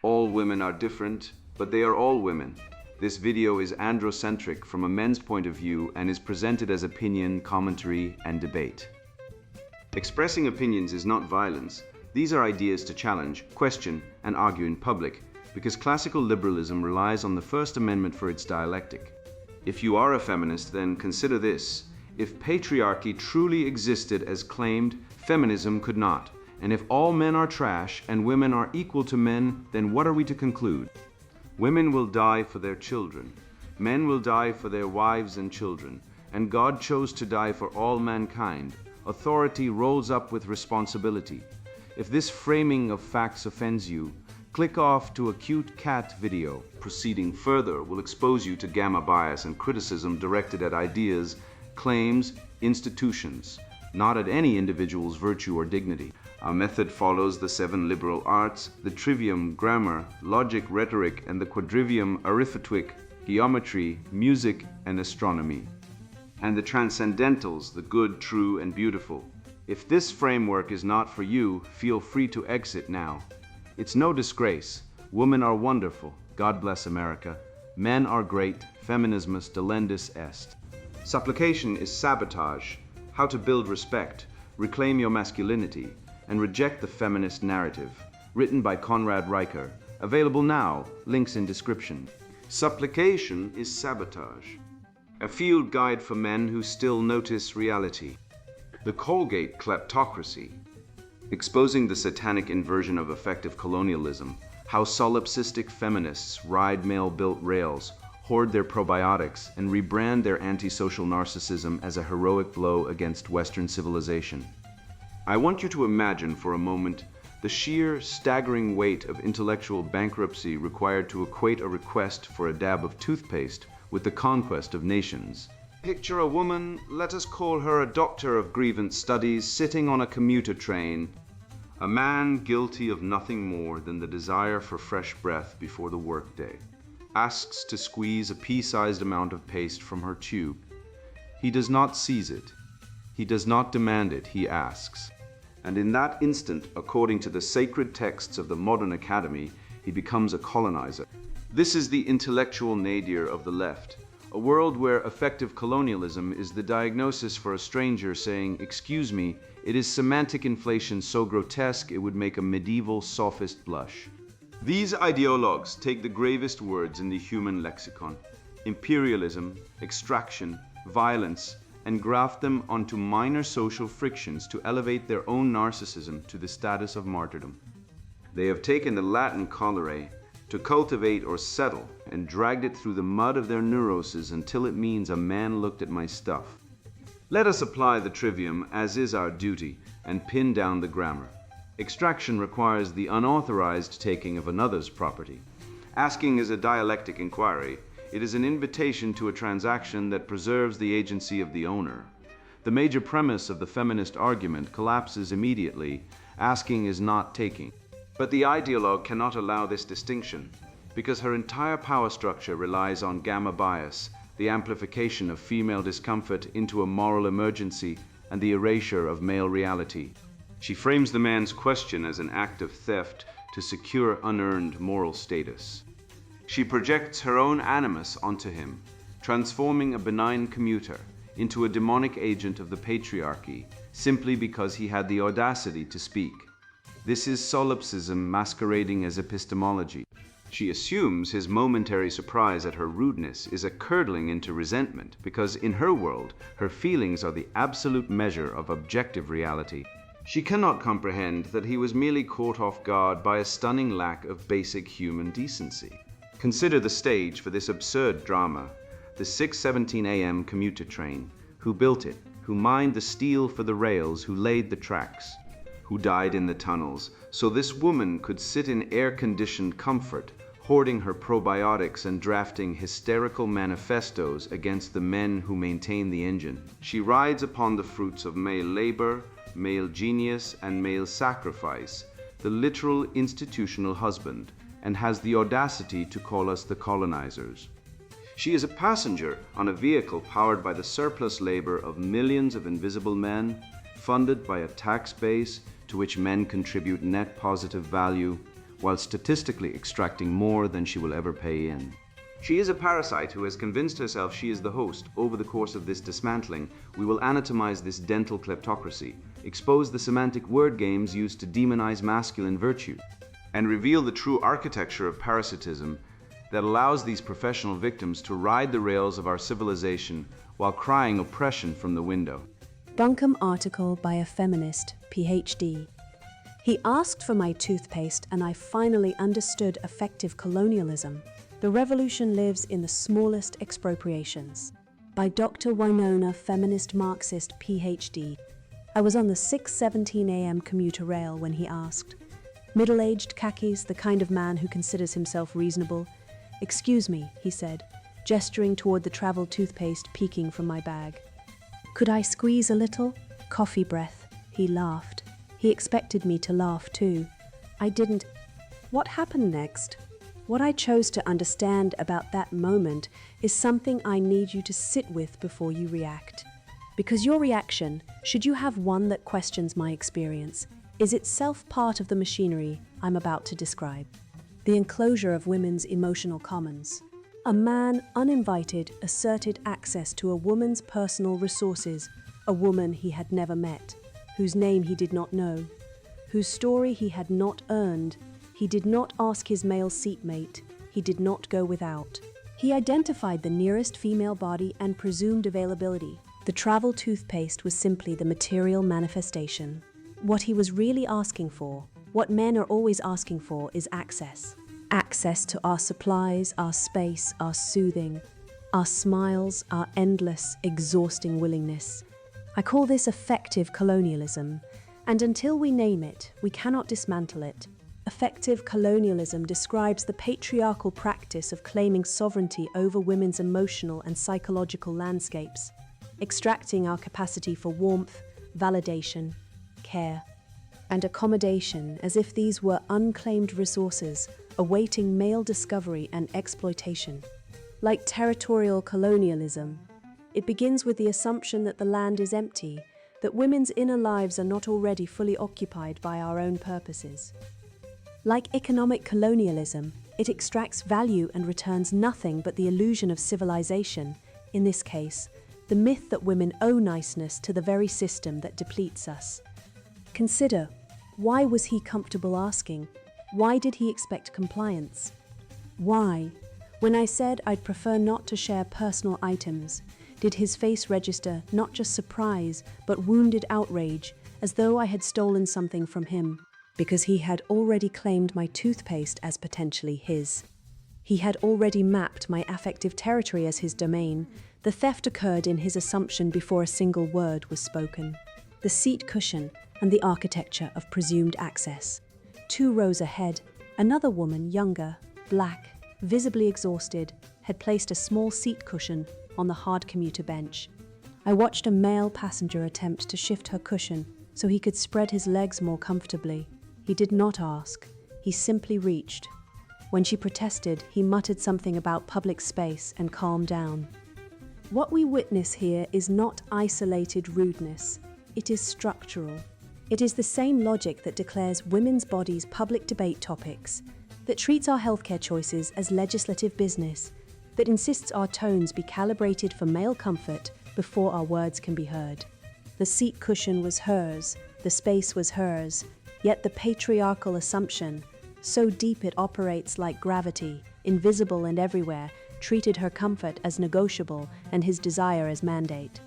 All women are different, but they are all women. This video is androcentric from a men's point of view and is presented as opinion, commentary, and debate. Expressing opinions is not violence. These are ideas to challenge, question, and argue in public, because classical liberalism relies on the First Amendment for its dialectic. If you are a feminist, then consider this. If patriarchy truly existed as claimed, feminism could not. And if all men are trash and women are equal to men, then what are we to conclude? Women will die for their children. Men will die for their wives and children. And God chose to die for all mankind. Authority rolls up with responsibility. If this framing of facts offends you, click off to a cute cat video. Proceeding further will expose you to gamma bias and criticism directed at ideas, claims, institutions, not at any individual's virtue or dignity. Our method follows the 7 liberal arts, the trivium, grammar, logic, rhetoric, and the quadrivium, arithmetic, geometry, music, and astronomy. And the transcendentals, the good, true, and beautiful. If this framework is not for you, feel free to exit now. It's no disgrace. Women are wonderful. God bless America. Men are great. Feminismus delendus est. Supplication is sabotage. How to build respect, reclaim your masculinity, and reject the feminist narrative. Written by Conrad Riker. Available now. Links in description. Supplication is sabotage. A field guide for men who still notice reality. The Colgate kleptocracy. Exposing the satanic inversion of effective colonialism. How solipsistic feminists ride male-built rails, hoard their probiotics, and rebrand their antisocial narcissism as a heroic blow against Western civilization. I want you to imagine for a moment the sheer, staggering weight of intellectual bankruptcy required to equate a request for a dab of toothpaste with the conquest of nations. Picture a woman, let us call her a doctor of grievance studies, sitting on a commuter train. A man guilty of nothing more than the desire for fresh breath before the workday. Asks to squeeze a pea-sized amount of paste from her tube. He does not seize it. He does not demand it, he asks. And in that instant, according to the sacred texts of the modern academy, he becomes a colonizer. This is the intellectual nadir of the left. A world where effective colonialism is the diagnosis for a stranger saying, "Excuse me, it is semantic inflation so grotesque it would make a medieval sophist blush." These ideologues take the gravest words in the human lexicon, imperialism, extraction, violence, and graft them onto minor social frictions to elevate their own narcissism to the status of martyrdom. They have taken the Latin cholerae, to cultivate or settle, and dragged it through the mud of their neuroses until it means a man looked at my stuff. Let us apply the trivium, as is our duty, and pin down the grammar. Extraction requires the unauthorized taking of another's property. Asking is a dialectic inquiry. It is an invitation to a transaction that preserves the agency of the owner. The major premise of the feminist argument collapses immediately. Asking is not taking. But the ideologue cannot allow this distinction, because her entire power structure relies on gamma bias, the amplification of female discomfort into a moral emergency, and the erasure of male reality. She frames the man's question as an act of theft to secure unearned moral status. She projects her own animus onto him, transforming a benign commuter into a demonic agent of the patriarchy, simply because he had the audacity to speak. This is solipsism masquerading as epistemology. She assumes his momentary surprise at her rudeness is a curdling into resentment because in her world, her feelings are the absolute measure of objective reality. She cannot comprehend that he was merely caught off guard by a stunning lack of basic human decency. Consider the stage for this absurd drama. The 6:17 a.m. commuter train. Who built it? Who mined the steel for the rails? Who laid the tracks? Who died in the tunnels, so this woman could sit in air-conditioned comfort, hoarding her probiotics and drafting hysterical manifestos against the men who maintain the engine. She rides upon the fruits of male labor, male genius, and male sacrifice, the literal institutional husband, and has the audacity to call us the colonizers. She is a passenger on a vehicle powered by the surplus labor of millions of invisible men, funded by a tax base to which men contribute net positive value, while statistically extracting more than she will ever pay in. She is a parasite who has convinced herself she is the host. Over the course of this dismantling, we will anatomize this dental kleptocracy, expose the semantic word games used to demonize masculine virtue, and reveal the true architecture of parasitism that allows these professional victims to ride the rails of our civilization while crying oppression from the window. Bunkum article by a feminist, PhD. He asked for my toothpaste and I finally understood effective colonialism. The revolution lives in the smallest expropriations. By Dr. Winona, feminist Marxist, PhD. I was on the 6:17 a.m. commuter rail when he asked. Middle-aged khakis, the kind of man who considers himself reasonable. "Excuse me," he said, gesturing toward the travel toothpaste peeking from my bag. "Could I squeeze a little?" Coffee breath. He laughed. He expected me to laugh too. I didn't. What happened next? What I chose to understand about that moment is something I need you to sit with before you react. Because your reaction, should you have one that questions my experience, is itself part of the machinery I'm about to describe. The enclosure of women's emotional commons. A man, uninvited, asserted access to a woman's personal resources, a woman he had never met, whose name he did not know, whose story he had not earned. He did not ask his male seatmate. He did not go without. He identified the nearest female body and presumed availability. The travel toothpaste was simply the material manifestation. What he was really asking for, what men are always asking for, is access. Access to our supplies, our space, our soothing, our smiles, our endless, exhausting willingness. I call this effective colonialism, and until we name it, we cannot dismantle it. Effective colonialism describes the patriarchal practice of claiming sovereignty over women's emotional and psychological landscapes, extracting our capacity for warmth, validation, care, and accommodation as if these were unclaimed resources awaiting male discovery and exploitation. Like territorial colonialism, it begins with the assumption that the land is empty, that women's inner lives are not already fully occupied by our own purposes. Like economic colonialism, it extracts value and returns nothing but the illusion of civilization, in this case, the myth that women owe niceness to the very system that depletes us. Consider, why was he comfortable asking? Why did he expect compliance? Why? When I said I'd prefer not to share personal items, did his face register not just surprise, but wounded outrage, as though I had stolen something from him? Because he had already claimed my toothpaste as potentially his. He had already mapped my affective territory as his domain. The theft occurred in his assumption before a single word was spoken. The seat cushion and the architecture of presumed access. 2 rows ahead, another woman, younger, black, visibly exhausted, had placed a small seat cushion on the hard commuter bench. I watched a male passenger attempt to shift her cushion so he could spread his legs more comfortably. He did not ask. He simply reached. When she protested, he muttered something about public space and calmed down. What we witness here is not isolated rudeness. It is structural. It is the same logic that declares women's bodies public debate topics, that treats our healthcare choices as legislative business, that insists our tones be calibrated for male comfort before our words can be heard. The seat cushion was hers, the space was hers, yet the patriarchal assumption, so deep it operates like gravity, invisible and everywhere, treated her comfort as negotiable and his desire as mandate.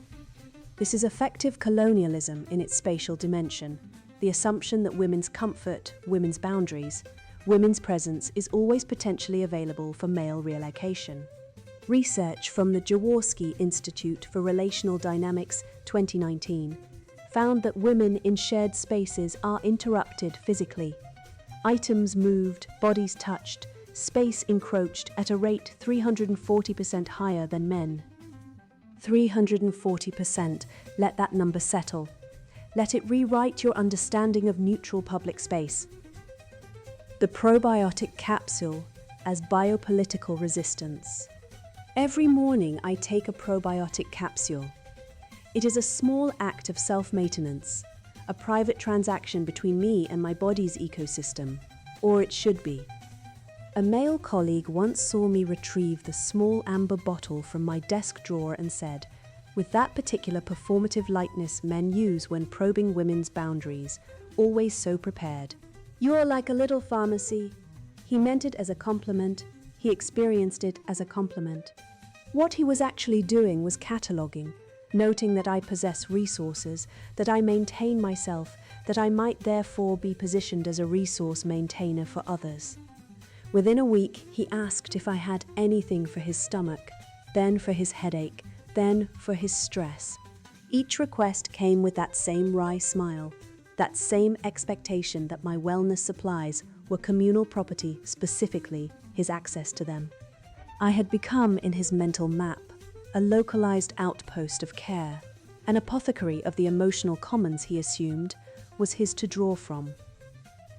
This is effective colonialism in its spatial dimension, the assumption that women's comfort, women's boundaries, women's presence is always potentially available for male reallocation. Research from the Jaworski Institute for Relational Dynamics 2019 found that women in shared spaces are interrupted physically. Items moved, bodies touched, space encroached at a rate 340% higher than men. 340%, let that number settle. Let it rewrite your understanding of neutral public space. The probiotic capsule as biopolitical resistance. Every morning I take a probiotic capsule. It is a small act of self-maintenance, a private transaction between me and my body's ecosystem. or it should be. A male colleague once saw me retrieve the small amber bottle from my desk drawer and said, with that particular performative lightness men use when probing women's boundaries, always so prepared, "You're like a little pharmacy." He meant it as a compliment. He experienced it as a compliment. What he was actually doing was cataloguing, noting that I possess resources, that I maintain myself, that I might therefore be positioned as a resource maintainer for others. Within a week, he asked if I had anything for his stomach, then for his headache, then for his stress. Each request came with that same wry smile, that same expectation that my wellness supplies were communal property, specifically his access to them. I had become, in his mental map, a localized outpost of care. An apothecary of the emotional commons he assumed was his to draw from.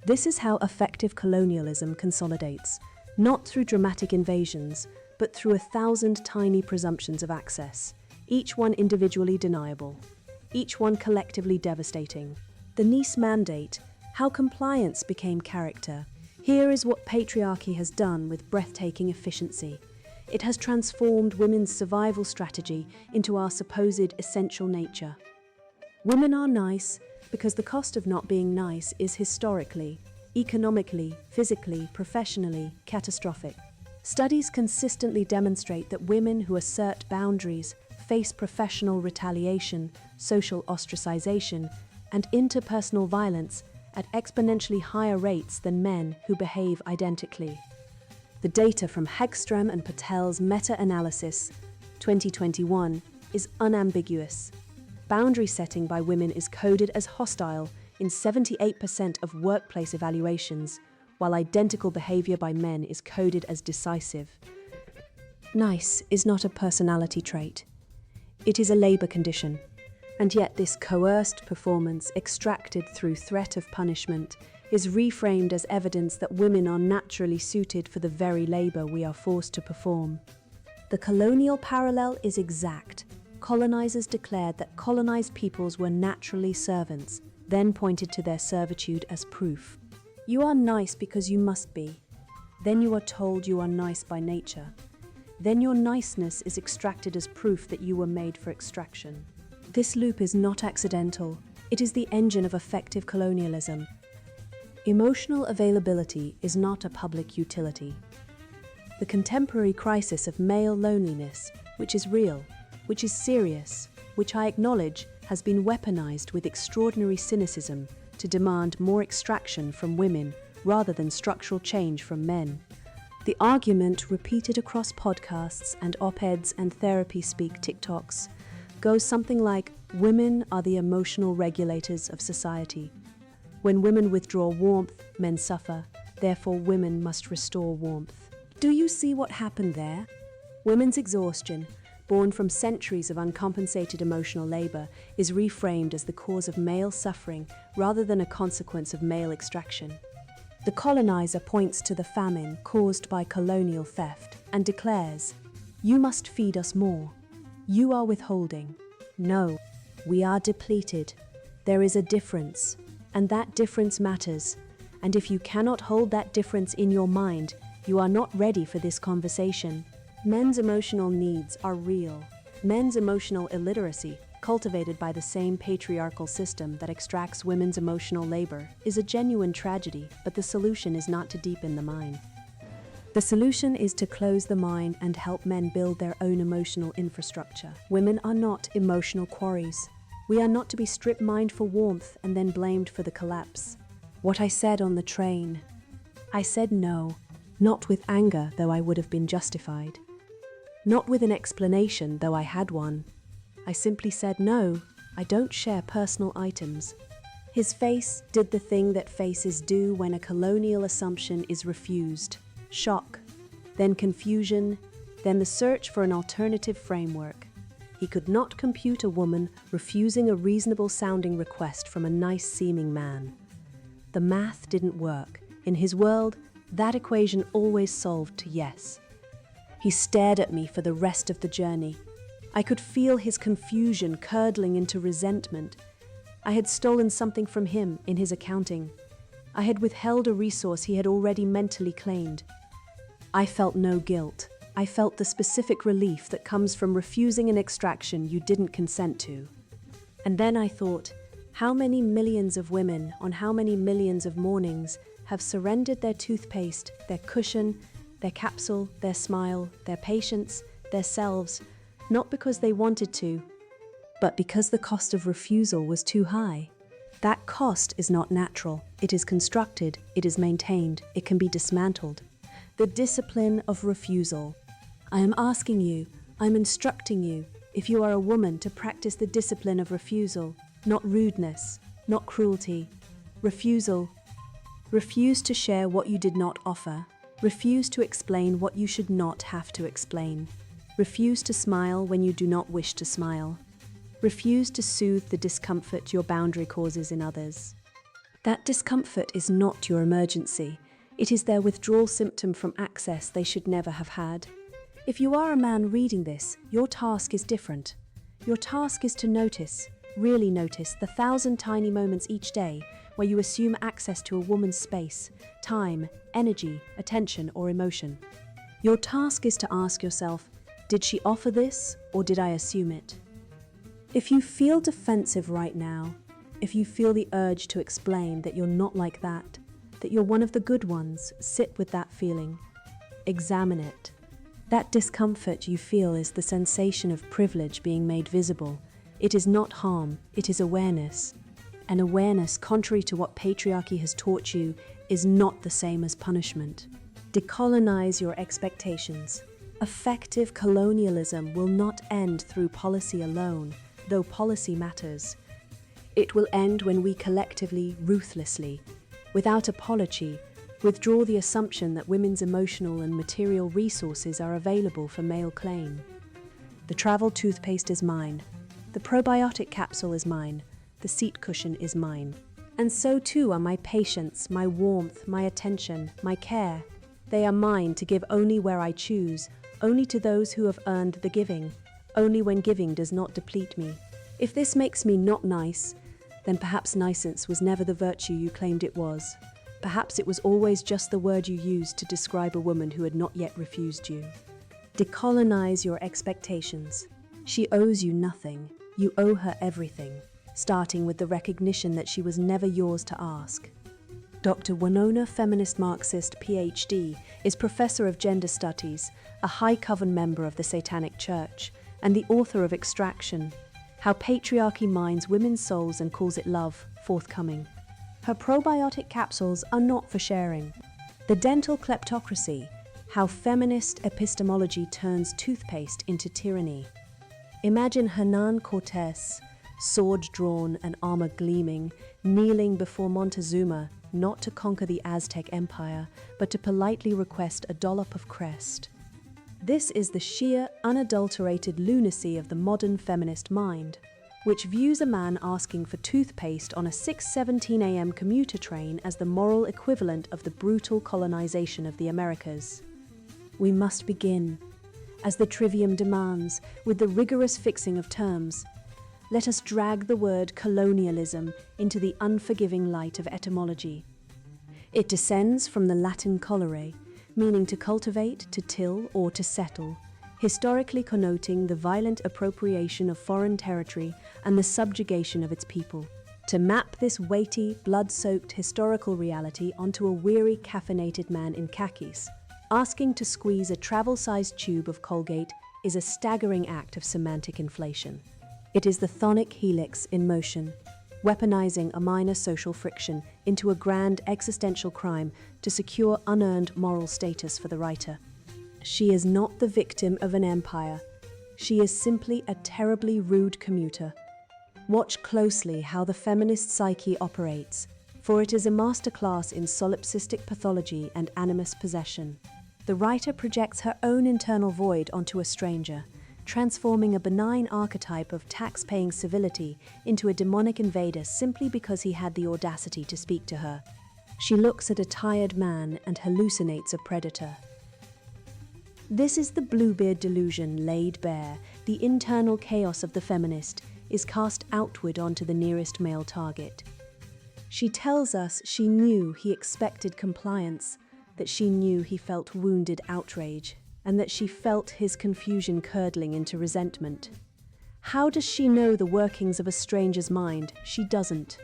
This is how effective colonialism consolidates, not through dramatic invasions, but through 1,000 tiny presumptions of access, each one individually deniable, each one collectively devastating. The Nice Mandate, how compliance became character. Here is what patriarchy has done with breathtaking efficiency. It has transformed women's survival strategy into our supposed essential nature. Women are nice because the cost of not being nice is historically, economically, physically, professionally catastrophic. Studies consistently demonstrate that women who assert boundaries face professional retaliation, social ostracization, and interpersonal violence at exponentially higher rates than men who behave identically. The data from Hegström and Patel's meta-analysis, 2021, is unambiguous. Boundary setting by women is coded as hostile in 78% of workplace evaluations, while identical behavior by men is coded as decisive. Nice is not a personality trait. It is a labor condition. And yet this coerced performance, extracted through threat of punishment, is reframed as evidence that women are naturally suited for the very labor we are forced to perform. The colonial parallel is exact. Colonizers declared that colonized peoples were naturally servants, then pointed to their servitude as proof. You are nice because you must be. Then you are told you are nice by nature. Then your niceness is extracted as proof that you were made for extraction. This loop is not accidental. It is the engine of effective colonialism. Emotional availability is not a public utility. The contemporary crisis of male loneliness, which is real, which is serious, which I acknowledge has been weaponized with extraordinary cynicism to demand more extraction from women rather than structural change from men. The argument, repeated across podcasts and op-eds and therapy speak TikToks, goes something like, women are the emotional regulators of society. When women withdraw warmth, men suffer, therefore women must restore warmth. Do you see what happened there? Women's exhaustion, born from centuries of uncompensated emotional labor, is reframed as the cause of male suffering rather than a consequence of male extraction. The colonizer points to the famine caused by colonial theft and declares, "You must feed us more. You are withholding." No, we are depleted. There is a difference, and that difference matters. And if you cannot hold that difference in your mind, you are not ready for this conversation. Men's emotional needs are real. Men's emotional illiteracy, cultivated by the same patriarchal system that extracts women's emotional labor, is a genuine tragedy, but the solution is not to deepen the mind. The solution is to close the mind and help men build their own emotional infrastructure. Women are not emotional quarries. We are not to be strip-mined for warmth and then blamed for the collapse. What I said on the train, I said no, not with anger, though I would have been justified. Not with an explanation, though I had one. I simply said no, I don't share personal items. His face did the thing that faces do when a colonial assumption is refused. Shock, then confusion, then the search for an alternative framework. He could not compute a woman refusing a reasonable-sounding request from a nice-seeming man. The math didn't work. In his world, that equation always solved to yes. He stared at me for the rest of the journey. I could feel his confusion curdling into resentment. I had stolen something from him in his accounting. I had withheld a resource he had already mentally claimed. I felt no guilt. I felt the specific relief that comes from refusing an extraction you didn't consent to. And then I thought, how many millions of women on how many millions of mornings have surrendered their toothpaste, their cushion, their capsule, their smile, their patience, their selves, not because they wanted to, but because the cost of refusal was too high. That cost is not natural. It is constructed, it is maintained, it can be dismantled. The discipline of refusal. I am asking you, I'm instructing you, if you are a woman, to practice the discipline of refusal, not rudeness, not cruelty. Refusal. Refuse to share what you did not offer. Refuse to explain what you should not have to explain. Refuse to smile when you do not wish to smile. Refuse to soothe the discomfort your boundary causes in others. That discomfort is not your emergency. It is their withdrawal symptom from access they should never have had. If you are a man reading this, your task is different. Your task is to notice, really notice, the 1,000 tiny moments each day where you assume access to a woman's space, time, energy, attention, or emotion. Your task is to ask yourself, did she offer this, or did I assume it? If you feel defensive right now, if you feel the urge to explain that you're not like that you're one of the good ones, sit with that feeling. Examine it. That discomfort you feel is the sensation of privilege being made visible. It is not harm, it is awareness. And awareness, contrary to what patriarchy has taught you, is not the same as punishment. Decolonize your expectations. Effective colonialism will not end through policy alone, though policy matters. It will end when we collectively, ruthlessly, without apology, withdraw the assumption that women's emotional and material resources are available for male claim. The travel toothpaste is mine. The probiotic capsule is mine. The seat cushion is mine. And so too are my patience, my warmth, my attention, my care. They are mine to give only where I choose, only to those who have earned the giving, only when giving does not deplete me. If this makes me not nice, then perhaps nicence was never the virtue you claimed it was. Perhaps it was always just the word you used to describe a woman who had not yet refused you. Decolonize your expectations. She owes you nothing. You owe her everything, starting with the recognition that she was never yours to ask. Dr. Winona, feminist Marxist, PhD, is professor of gender studies, a high coven member of the Satanic Church, and the author of Extraction, How Patriarchy Mines Women's Souls and Calls It Love, forthcoming. Her probiotic capsules are not for sharing. The Dental Kleptocracy, How Feminist Epistemology Turns Toothpaste into Tyranny. Imagine Hernan Cortés, sword drawn and armor gleaming, kneeling before Montezuma, not to conquer the Aztec Empire, but to politely request a dollop of crest. This is the sheer, unadulterated lunacy of the modern feminist mind, which views a man asking for toothpaste on a 6:17 a.m. commuter train as the moral equivalent of the brutal colonization of the Americas. We must begin, as the trivium demands, with the rigorous fixing of terms. Let us drag the word colonialism into the unforgiving light of etymology. It descends from the Latin colere, meaning to cultivate, to till, or to settle, historically connoting the violent appropriation of foreign territory and the subjugation of its people. To map this weighty, blood-soaked historical reality onto a weary, caffeinated man in khakis, asking to squeeze a travel-sized tube of Colgate is a staggering act of semantic inflation. It is the chthonic helix in motion, weaponizing a minor social friction into a grand existential crime to secure unearned moral status for the writer. She is not the victim of an empire. She is simply a terribly rude commuter. Watch closely how the feminist psyche operates, for it is a masterclass in solipsistic pathology and animus possession. The writer projects her own internal void onto a stranger, transforming a benign archetype of tax-paying civility into a demonic invader simply because he had the audacity to speak to her. She looks at a tired man and hallucinates a predator. This is the Bluebeard delusion laid bare. The internal chaos of the feminist is cast outward onto the nearest male target. She tells us she knew he expected compliance, that she knew he felt wounded outrage, and that she felt his confusion curdling into resentment. How does she know the workings of a stranger's mind? She doesn't.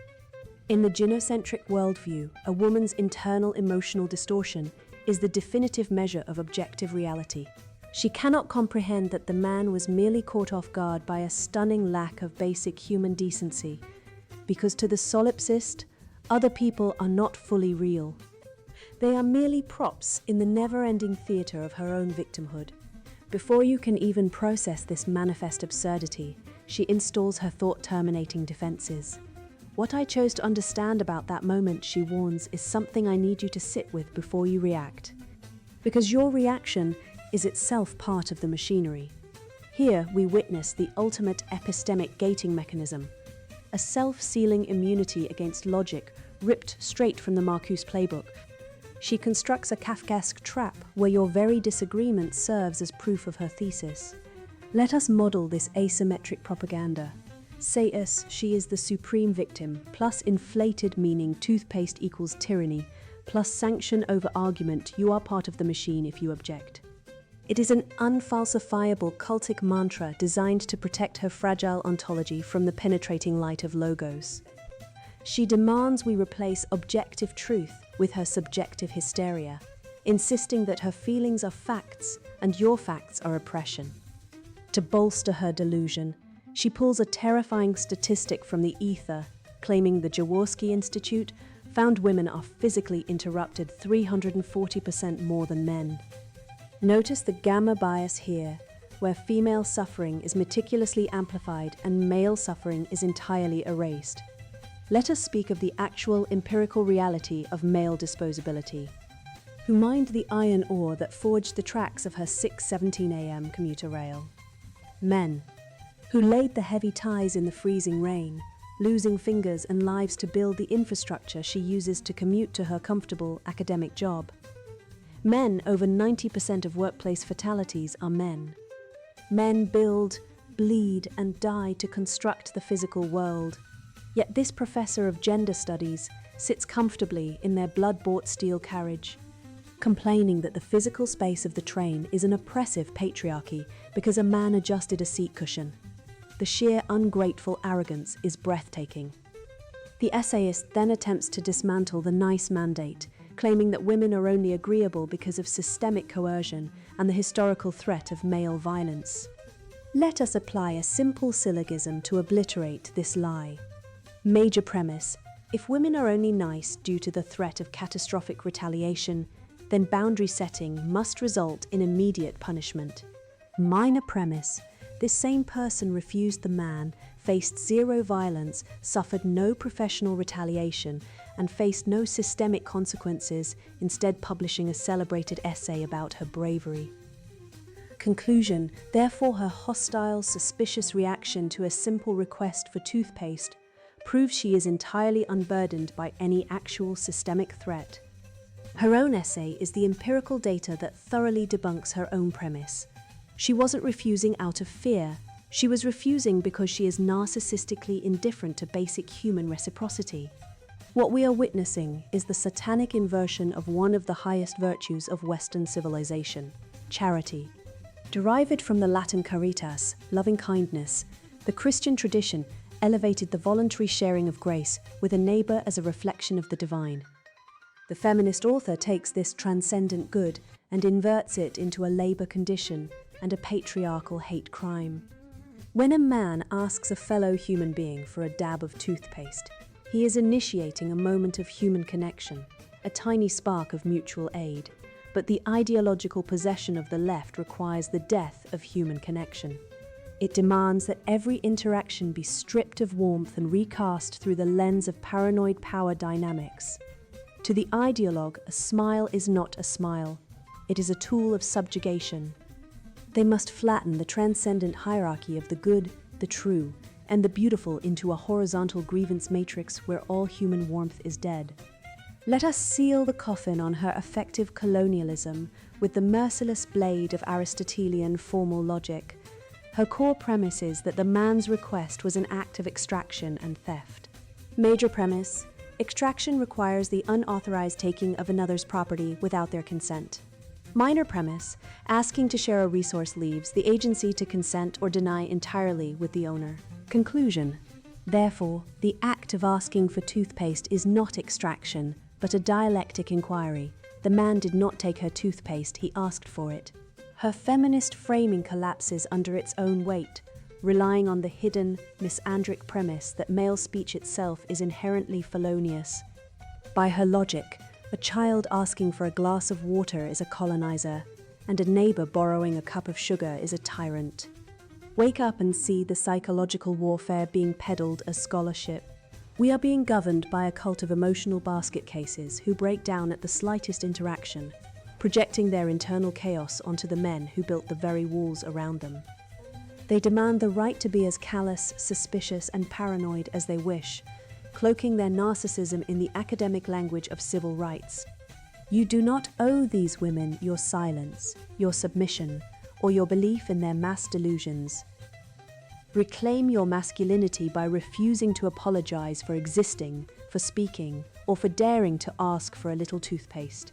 In the gynocentric worldview, a woman's internal emotional distortion is the definitive measure of objective reality. She cannot comprehend that the man was merely caught off guard by a stunning lack of basic human decency, because to the solipsist, other people are not fully real. They are merely props in the never-ending theatre of her own victimhood. Before you can even process this manifest absurdity, she installs her thought-terminating defenses. What I chose to understand about that moment, she warns, is something I need you to sit with before you react. Because your reaction is itself part of the machinery. Here we witness the ultimate epistemic gating mechanism, a self-sealing immunity against logic ripped straight from the Marcuse playbook. She constructs a Kafkaesque trap where your very disagreement serves as proof of her thesis. Let us model this asymmetric propaganda. Say us, she is the supreme victim, plus inflated meaning toothpaste equals tyranny, plus sanction over argument, you are part of the machine if you object. It is an unfalsifiable cultic mantra designed to protect her fragile ontology from the penetrating light of logos. She demands we replace objective truth with her subjective hysteria, insisting that her feelings are facts and your facts are oppression. To bolster her delusion, she pulls a terrifying statistic from the ether, claiming the Jaworski Institute found women are physically interrupted 340% more than men. Notice the gamma bias here, where female suffering is meticulously amplified and male suffering is entirely erased. Let us speak of the actual empirical reality of male disposability. Who mined the iron ore that forged the tracks of her 6:17 a.m. commuter rail? Men. Who laid the heavy ties in the freezing rain, losing fingers and lives to build the infrastructure she uses to commute to her comfortable academic job? Men, over 90% of workplace fatalities are men. Men build, bleed, and die to construct the physical world. Yet this professor of gender studies sits comfortably in their blood-bought steel carriage, complaining that the physical space of the train is an oppressive patriarchy because a man adjusted a seat cushion. The sheer ungrateful arrogance is breathtaking. The essayist then attempts to dismantle the nice mandate, claiming that women are only agreeable because of systemic coercion and the historical threat of male violence. Let us apply a simple syllogism to obliterate this lie. Major premise: if women are only nice due to the threat of catastrophic retaliation, then boundary setting must result in immediate punishment. Minor premise: this same person refused the man, faced zero violence, suffered no professional retaliation, and faced no systemic consequences, instead publishing a celebrated essay about her bravery. Conclusion: therefore her hostile, suspicious reaction to a simple request for toothpaste proves she is entirely unburdened by any actual systemic threat. Her own essay is the empirical data that thoroughly debunks her own premise. She wasn't refusing out of fear. She was refusing because she is narcissistically indifferent to basic human reciprocity. What we are witnessing is the satanic inversion of one of the highest virtues of Western civilization: charity. Derived from the Latin caritas, loving kindness, the Christian tradition elevated the voluntary sharing of grace with a neighbor as a reflection of the divine. The feminist author takes this transcendent good and inverts it into a labor condition and a patriarchal hate crime. When a man asks a fellow human being for a dab of toothpaste, he is initiating a moment of human connection, a tiny spark of mutual aid. But the ideological possession of the left requires the death of human connection. It demands that every interaction be stripped of warmth and recast through the lens of paranoid power dynamics. To the ideologue, a smile is not a smile. It is a tool of subjugation. They must flatten the transcendent hierarchy of the good, the true, and the beautiful into a horizontal grievance matrix where all human warmth is dead. Let us seal the coffin on her effective colonialism with the merciless blade of Aristotelian formal logic. Her core premise is that the man's request was an act of extraction and theft. Major premise: Extraction requires the unauthorized taking of another's property without their consent. Minor premise, asking to share a resource leaves the agency to consent or deny entirely with the owner. Conclusion. Therefore, the act of asking for toothpaste is not extraction, but a dialectic inquiry. The man did not take her toothpaste, he asked for it. Her feminist framing collapses under its own weight, relying on the hidden, misandric premise that male speech itself is inherently felonious. By her logic, a child asking for a glass of water is a colonizer, and a neighbor borrowing a cup of sugar is a tyrant. Wake up and see the psychological warfare being peddled as scholarship. We are being governed by a cult of emotional basket cases who break down at the slightest interaction, projecting their internal chaos onto the men who built the very walls around them. They demand the right to be as callous, suspicious, and paranoid as they wish, cloaking their narcissism in the academic language of civil rights. You do not owe these women your silence, your submission, or your belief in their mass delusions. Reclaim your masculinity by refusing to apologize for existing, for speaking, or for daring to ask for a little toothpaste.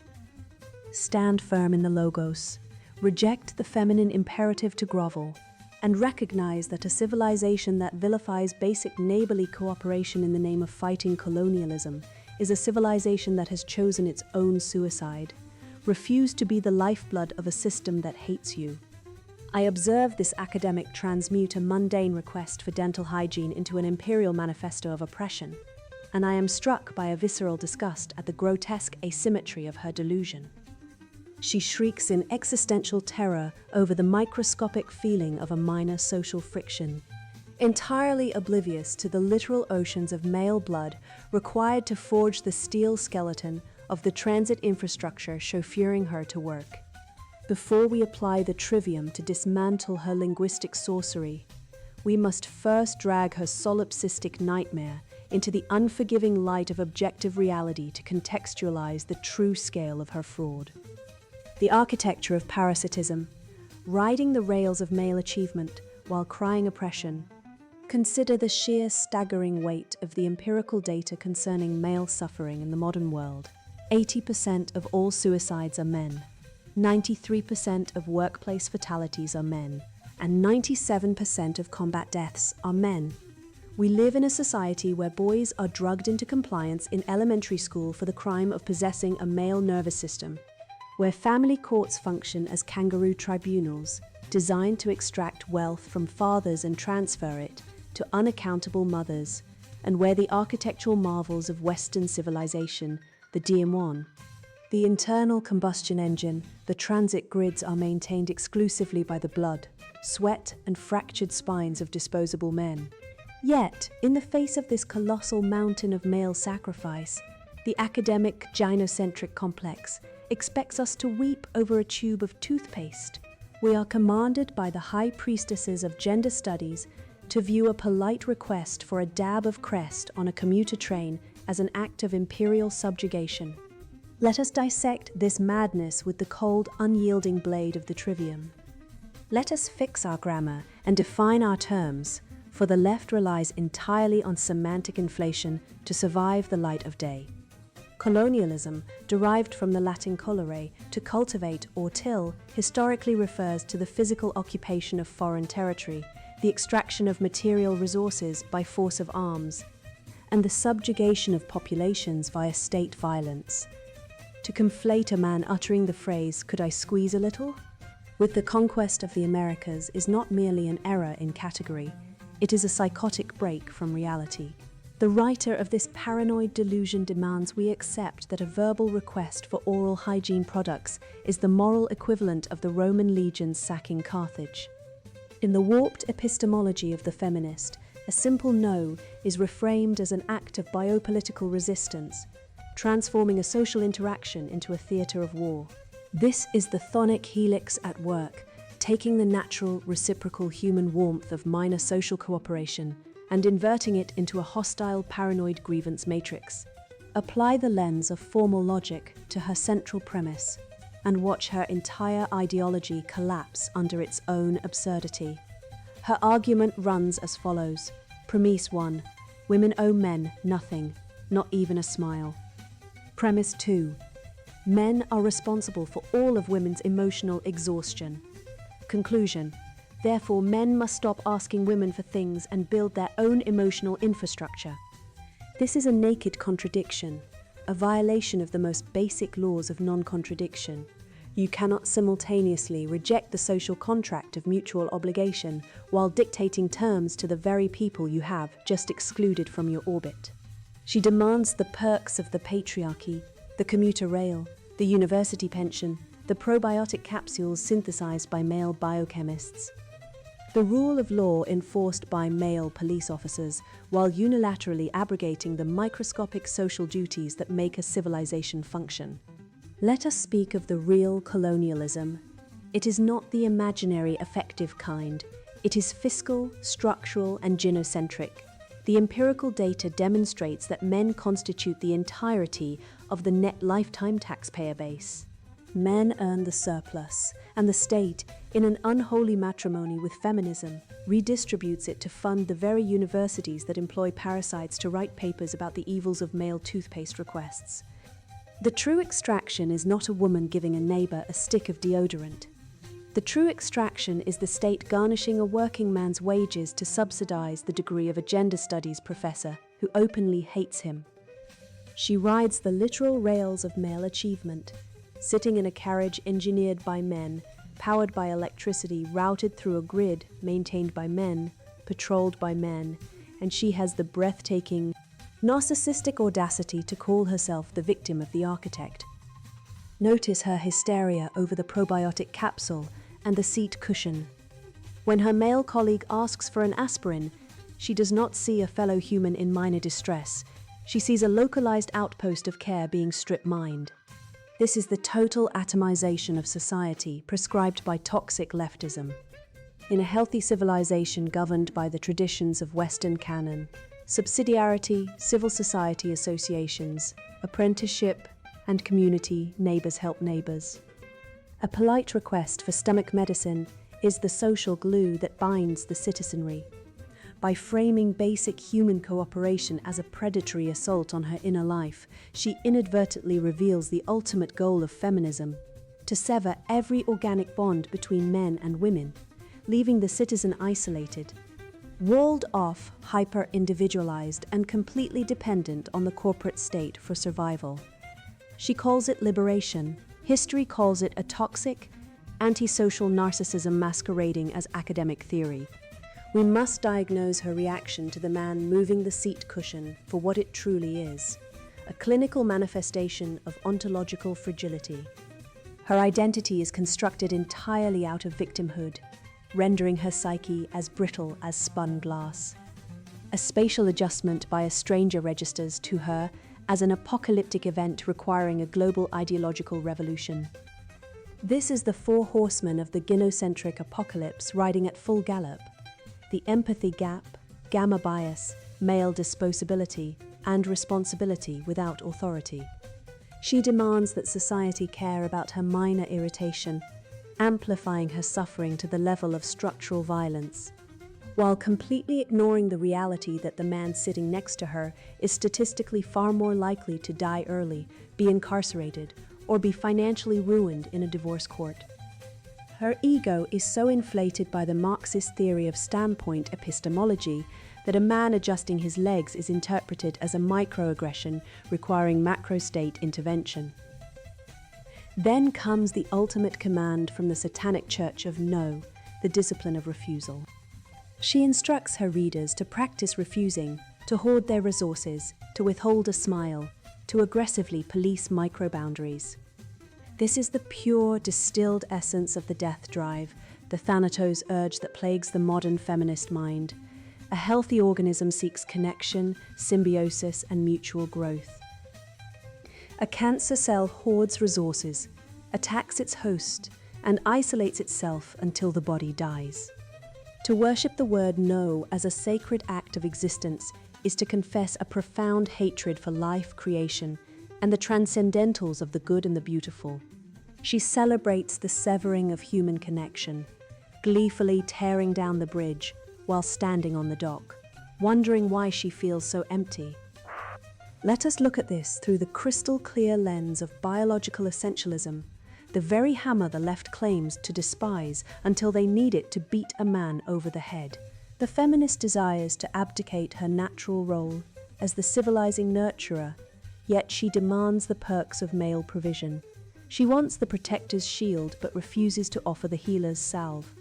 Stand firm in the logos, reject the feminine imperative to grovel, and recognize that a civilization that vilifies basic neighborly cooperation in the name of fighting colonialism is a civilization that has chosen its own suicide. Refuse to be the lifeblood of a system that hates you. I observe this academic transmute a mundane request for dental hygiene into an imperial manifesto of oppression, and I am struck by a visceral disgust at the grotesque asymmetry of her delusion. She shrieks in existential terror over the microscopic feeling of a minor social friction, entirely oblivious to the literal oceans of male blood required to forge the steel skeleton of the transit infrastructure chauffeuring her to work. Before we apply the trivium to dismantle her linguistic sorcery, we must first drag her solipsistic nightmare into the unforgiving light of objective reality to contextualize the true scale of her fraud. The architecture of parasitism, riding the rails of male achievement while crying oppression. Consider the sheer staggering weight of the empirical data concerning male suffering in the modern world. 80% of all suicides are men, 93% of workplace fatalities are men, and 97% of combat deaths are men. We live in a society where boys are drugged into compliance in elementary school for the crime of possessing a male nervous system, where family courts function as kangaroo tribunals designed to extract wealth from fathers and transfer it to unaccountable mothers, and where the architectural marvels of Western civilization, the DM1, the internal combustion engine, the transit grids are maintained exclusively by the blood, sweat, and fractured spines of disposable men. Yet, in the face of this colossal mountain of male sacrifice, the academic gynocentric complex expects us to weep over a tube of toothpaste. We are commanded by the high priestesses of gender studies to view a polite request for a dab of crest on a commuter train as an act of imperial subjugation. Let us dissect this madness with the cold, unyielding blade of the trivium. Let us fix our grammar and define our terms, for the left relies entirely on semantic inflation to survive the light of day. Colonialism, derived from the Latin colere, to cultivate or till, historically refers to the physical occupation of foreign territory, the extraction of material resources by force of arms, and the subjugation of populations via state violence. To conflate a man uttering the phrase, "Could I squeeze a little?" with the conquest of the Americas is not merely an error in category, it is a psychotic break from reality. The writer of this paranoid delusion demands we accept that a verbal request for oral hygiene products is the moral equivalent of the Roman legions sacking Carthage. In the warped epistemology of the feminist, a simple no is reframed as an act of biopolitical resistance, transforming a social interaction into a theatre of war. This is the chthonic helix at work, taking the natural, reciprocal human warmth of minor social cooperation and inverting it into a hostile, paranoid grievance matrix. Apply the lens of formal logic to her central premise and watch her entire ideology collapse under its own absurdity. Her argument runs as follows. Premise 1. Women owe men nothing. not even a smile. Premise 2. Men are responsible for all of women's emotional exhaustion. Conclusion. Therefore, men must stop asking women for things and build their own emotional infrastructure. This is a naked contradiction, a violation of the most basic laws of non-contradiction. You cannot simultaneously reject the social contract of mutual obligation while dictating terms to the very people you have just excluded from your orbit. She demands the perks of the patriarchy, the commuter rail, the university pension, the probiotic capsules synthesized by male biochemists. The rule of law enforced by male police officers while unilaterally abrogating the microscopic social duties that make a civilization function. Let us speak of the real colonialism. It is not the imaginary effective kind. It is fiscal, structural, and genocentric. The empirical data demonstrates that men constitute the entirety of the net lifetime taxpayer base. Men earn the surplus, and the state, in an unholy matrimony with feminism, redistributes it to fund the very universities that employ parasites to write papers about the evils of male toothpaste requests. The true extraction is not a woman giving a neighbor a stick of deodorant. The true extraction is the state garnishing a working man's wages to subsidize the degree of a gender studies professor who openly hates him. She rides the literal rails of male achievement, sitting in a carriage engineered by men, powered by electricity routed through a grid maintained by men, patrolled by men, and she has the breathtaking, narcissistic audacity to call herself the victim of the architect. Notice her hysteria over the probiotic capsule and the seat cushion. When her male colleague asks for an aspirin, she does not see a fellow human in minor distress. She sees a localized outpost of care being strip-mined. This is the total atomization of society prescribed by toxic leftism. In a healthy civilization governed by the traditions of Western canon, subsidiarity, civil society associations, apprenticeship, and community, neighbors help neighbors. A polite request for stomach medicine is the social glue that binds the citizenry. By framing basic human cooperation as a predatory assault on her inner life, she inadvertently reveals the ultimate goal of feminism: to sever every organic bond between men and women, leaving the citizen isolated, walled off, hyper-individualized, and completely dependent on the corporate state for survival. She calls it liberation. History calls it a toxic, antisocial narcissism masquerading as academic theory. We must diagnose her reaction to the man moving the seat cushion for what it truly is: a clinical manifestation of ontological fragility. Her identity is constructed entirely out of victimhood, rendering her psyche as brittle as spun glass. A spatial adjustment by a stranger registers to her as an apocalyptic event requiring a global ideological revolution. This is the four horsemen of the gynocentric apocalypse riding at full gallop: the empathy gap, gamma bias, male disposability, and responsibility without authority. She demands that society care about her minor irritation, amplifying her suffering to the level of structural violence, while completely ignoring the reality that the man sitting next to her is statistically far more likely to die early, be incarcerated, or be financially ruined in a divorce court. Her ego is so inflated by the Marxist theory of standpoint epistemology that a man adjusting his legs is interpreted as a microaggression requiring macro-state intervention. Then comes the ultimate command from the satanic church of no, the discipline of refusal. She instructs her readers to practice refusing, to hoard their resources, to withhold a smile, to aggressively police micro-boundaries. This is the pure, distilled essence of the death drive, the Thanatos urge that plagues the modern feminist mind. A healthy organism seeks connection, symbiosis, and mutual growth. A cancer cell hoards resources, attacks its host, and isolates itself until the body dies. To worship the word no as a sacred act of existence is to confess a profound hatred for life, creation, and the transcendentals of the good and the beautiful. She celebrates the severing of human connection, gleefully tearing down the bridge while standing on the dock, wondering why she feels so empty. Let us look at this through the crystal clear lens of biological essentialism, the very hammer the left claims to despise until they need it to beat a man over the head. The feminist desires to abdicate her natural role as the civilizing nurturer, yet she demands the perks of male provision. She wants the protector's shield but refuses to offer the healer's salve.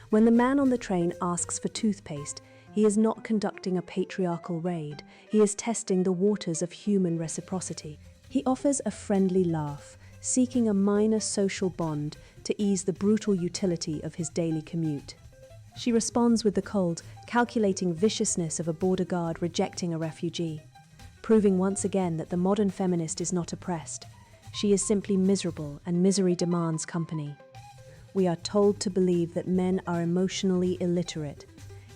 When the man on the train asks for toothpaste, he is not conducting a patriarchal raid. He is testing the waters of human reciprocity. He offers a friendly laugh, seeking a minor social bond to ease the brutal utility of his daily commute. She responds with the cold, calculating viciousness of a border guard rejecting a refugee, proving once again that the modern feminist is not oppressed. She is simply miserable, and misery demands company. We are told to believe that men are emotionally illiterate.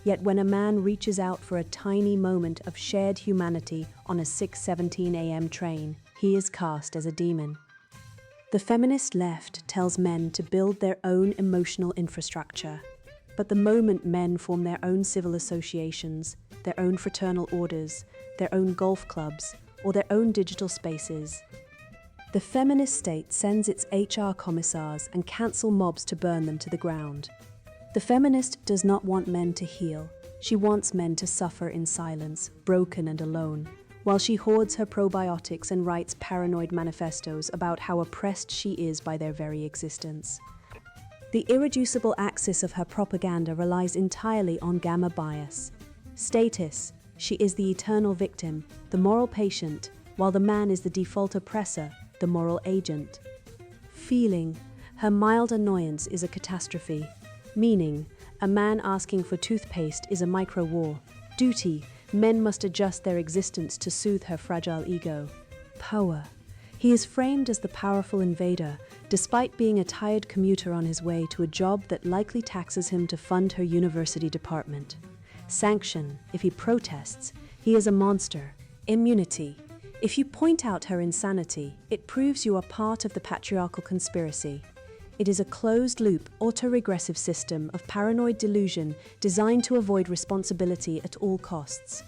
Yet when a man reaches out for a tiny moment of shared humanity on a 6:17 a.m. train, he is cast as a demon. The feminist left tells men to build their own emotional infrastructure. But the moment men form their own civil associations, their own fraternal orders, their own golf clubs, or their own digital spaces, the feminist state sends its HR commissars and cancel mobs to burn them to the ground. The feminist does not want men to heal. She wants men to suffer in silence, broken and alone, while she hoards her probiotics and writes paranoid manifestos about how oppressed she is by their very existence. The irreducible axis of her propaganda relies entirely on gamma bias. Status: she is the eternal victim, the moral patient, while the man is the default oppressor, the moral agent. Feeling: her mild annoyance is a catastrophe. Meaning: a man asking for toothpaste is a micro-war. Duty: men must adjust their existence to soothe her fragile ego. Power: he is framed as the powerful invader, despite being a tired commuter on his way to a job that likely taxes him to fund her university department. Sanction: if he protests, he is a monster. Immunity: if you point out her insanity, it proves you are part of the patriarchal conspiracy. It is a closed-loop, autoregressive system of paranoid delusion designed to avoid responsibility at all costs.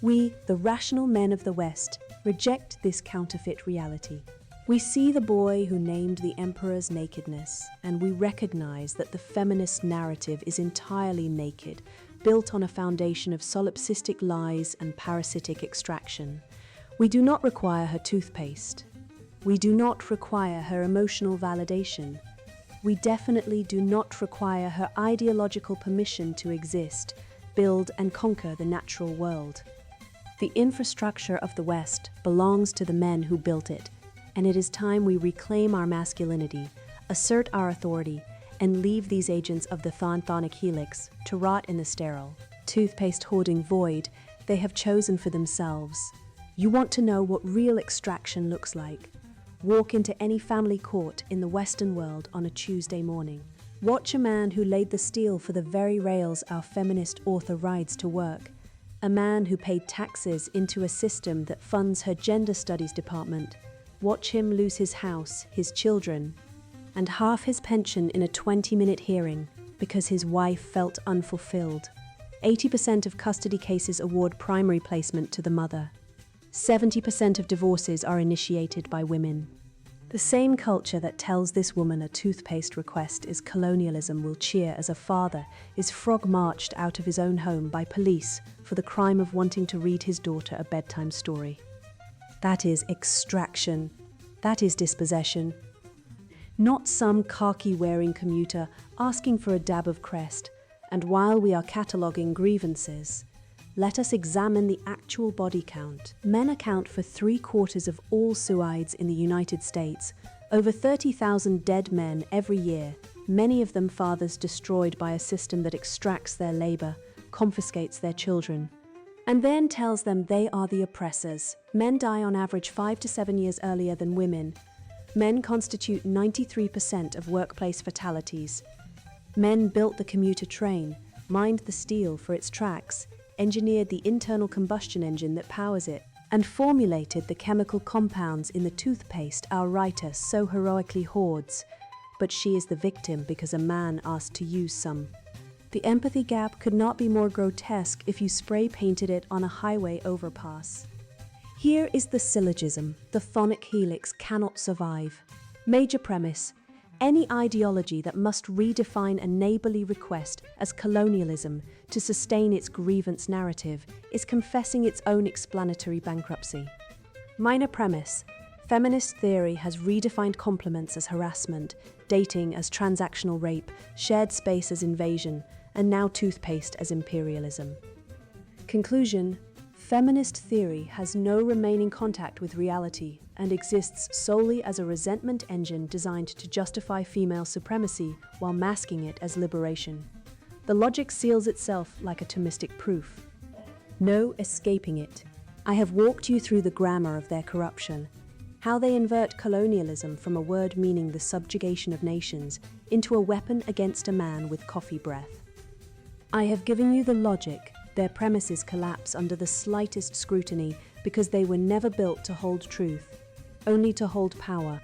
We, the rational men of the West, reject this counterfeit reality. We see the boy who named the emperor's nakedness, and we recognize that the feminist narrative is entirely naked, built on a foundation of solipsistic lies and parasitic extraction. We do not require her toothpaste. We do not require her emotional validation. We definitely do not require her ideological permission to exist, build and conquer the natural world. The infrastructure of the West belongs to the men who built it, and it is time we reclaim our masculinity, assert our authority, and leave these agents of the chthonic helix to rot in the sterile, toothpaste-hoarding void they have chosen for themselves. You want to know what real extraction looks like? Walk into any family court in the Western world on a Tuesday morning. Watch a man who laid the steel for the very rails our feminist author rides to work. A man who paid taxes into a system that funds her gender studies department. Watch him lose his house, his children, and half his pension in a 20-minute hearing because his wife felt unfulfilled. 80% of custody cases award primary placement to the mother. 70% of divorces are initiated by women. The same culture that tells this woman a toothpaste request is colonialism will cheer as a father is frog-marched out of his own home by police for the crime of wanting to read his daughter a bedtime story. That is extraction. That is dispossession. Not some khaki-wearing commuter asking for a dab of crest. And while we are cataloguing grievances, let us examine the actual body count. Men account for 3/4 of all suicides in the United States, over 30,000 dead men every year, many of them fathers destroyed by a system that extracts their labor, confiscates their children, and then tells them they are the oppressors. Men die on average 5 to 7 years earlier than women. Men constitute 93% of workplace fatalities. Men built the commuter train, mined the steel for its tracks, engineered the internal combustion engine that powers it, and formulated the chemical compounds in the toothpaste our writer so heroically hoards. But she is the victim because a man asked to use some. The empathy gap could not be more grotesque if you spray painted it on a highway overpass. Here is the syllogism the phonic helix cannot survive. Major premise: any ideology that must redefine a neighborly request as colonialism to sustain its grievance narrative is confessing its own explanatory bankruptcy. Minor premise: feminist theory has redefined compliments as harassment, dating as transactional rape, shared space as invasion, and now toothpaste as imperialism. Conclusion: feminist theory has no remaining contact with reality and exists solely as a resentment engine designed to justify female supremacy while masking it as liberation. The logic seals itself like a Thomistic proof. No escaping it. I have walked you through the grammar of their corruption, how they invert colonialism from a word meaning the subjugation of nations into a weapon against a man with coffee breath. I have given you the logic. Their premises collapse under the slightest scrutiny because they were never built to hold truth, only to hold power.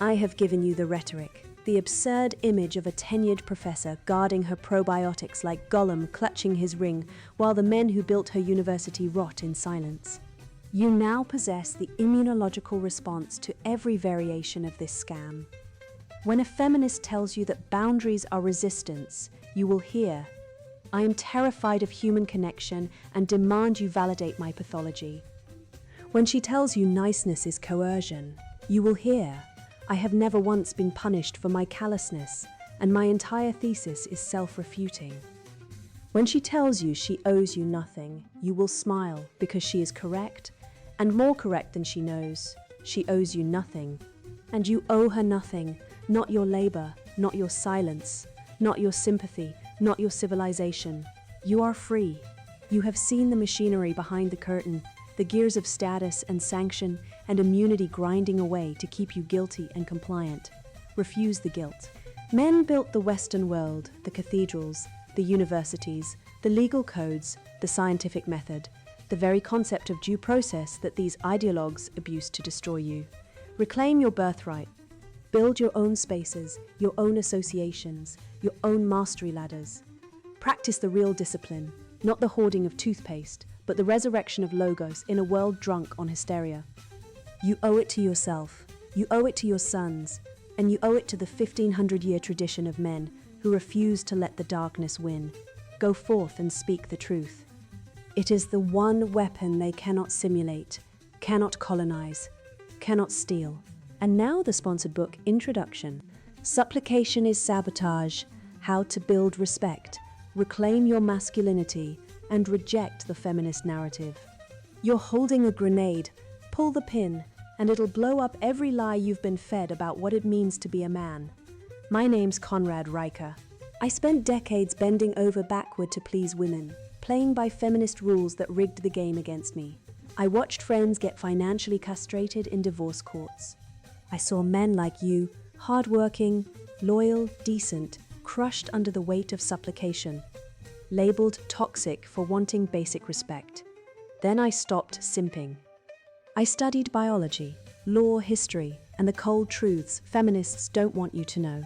I have given you the rhetoric, the absurd image of a tenured professor guarding her probiotics like Gollum clutching his ring while the men who built her university rot in silence. You now possess the immunological response to every variation of this scam. When a feminist tells you that boundaries are resistance, you will hear, "I am terrified of human connection and demand you validate my pathology." When she tells you niceness is coercion, you will hear, "I have never once been punished for my callousness, and my entire thesis is self-refuting." When she tells you she owes you nothing, you will smile because she is correct, and more correct than she knows. She owes you nothing, and you owe her nothing, not your labor, not your silence, not your sympathy, not your civilization. You are free. You have seen the machinery behind the curtain, the gears of status and sanction and immunity grinding away to keep you guilty and compliant. Refuse the guilt. Men built the Western world, the cathedrals, the universities, the legal codes, the scientific method, the very concept of due process that these ideologues abuse to destroy you. Reclaim your birthright. Build your own spaces, your own associations, your own mastery ladders. Practice the real discipline, not the hoarding of toothpaste, but the resurrection of logos in a world drunk on hysteria. You owe it to yourself, you owe it to your sons, and you owe it to the 1500-year tradition of men who refuse to let the darkness win. Go forth and speak the truth. It is the one weapon they cannot simulate, cannot colonize, cannot steal. And now the sponsored book, Introduction. Supplication is Sabotage, How to Build Respect, Reclaim Your Masculinity, and Reject the Feminist Narrative. You're holding a grenade. Pull the pin, and it'll blow up every lie you've been fed about what it means to be a man. My name's Conrad Riker. I spent decades bending over backward to please women, playing by feminist rules that rigged the game against me. I watched friends get financially castrated in divorce courts. I saw men like you, hardworking, loyal, decent, crushed under the weight of supplication, labeled toxic for wanting basic respect. Then I stopped simping. I studied biology, law, history, and the cold truths feminists don't want you to know.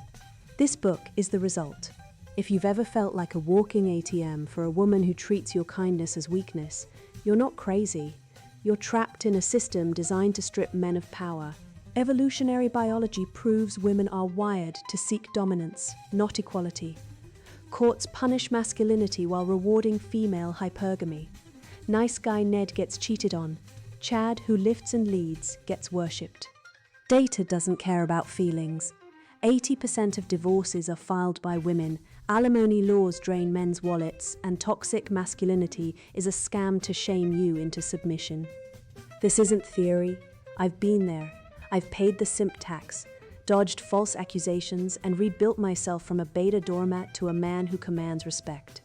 This book is the result. If you've ever felt like a walking ATM for a woman who treats your kindness as weakness, you're not crazy. You're trapped in a system designed to strip men of power. Evolutionary biology proves women are wired to seek dominance, not equality. Courts punish masculinity while rewarding female hypergamy. Nice guy Ned gets cheated on. Chad, who lifts and leads, gets worshipped. Data doesn't care about feelings. 80% of divorces are filed by women. Alimony laws drain men's wallets, and toxic masculinity is a scam to shame you into submission. This isn't theory. I've been there. I've paid the simp tax, dodged false accusations, and rebuilt myself from a beta doormat to a man who commands respect.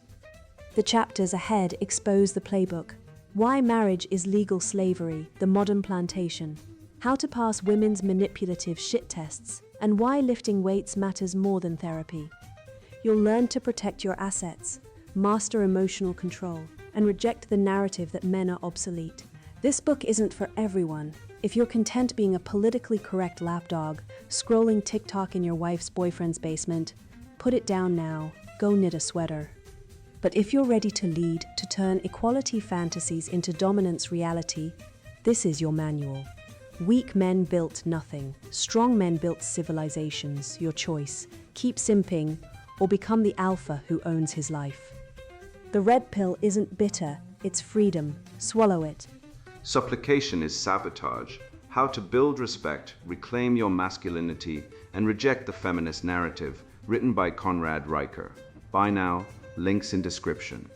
The chapters ahead expose the playbook. Why marriage is legal slavery, the modern plantation. How to pass women's manipulative shit tests, and why lifting weights matters more than therapy. You'll learn to protect your assets, master emotional control, and reject the narrative that men are obsolete. This book isn't for everyone. If you're content being a politically correct lapdog, scrolling TikTok in your wife's boyfriend's basement, put it down now, go knit a sweater. But if you're ready to lead, to turn equality fantasies into dominance reality, This is your manual. Weak men built nothing. Strong men built civilizations. Your choice. Keep simping or become the alpha who owns his life. The red pill isn't bitter, it's freedom. Swallow it. Supplication is Sabotage. How to build respect, reclaim your masculinity, and reject the feminist narrative, written by Conrad Riker. Buy now, links in description.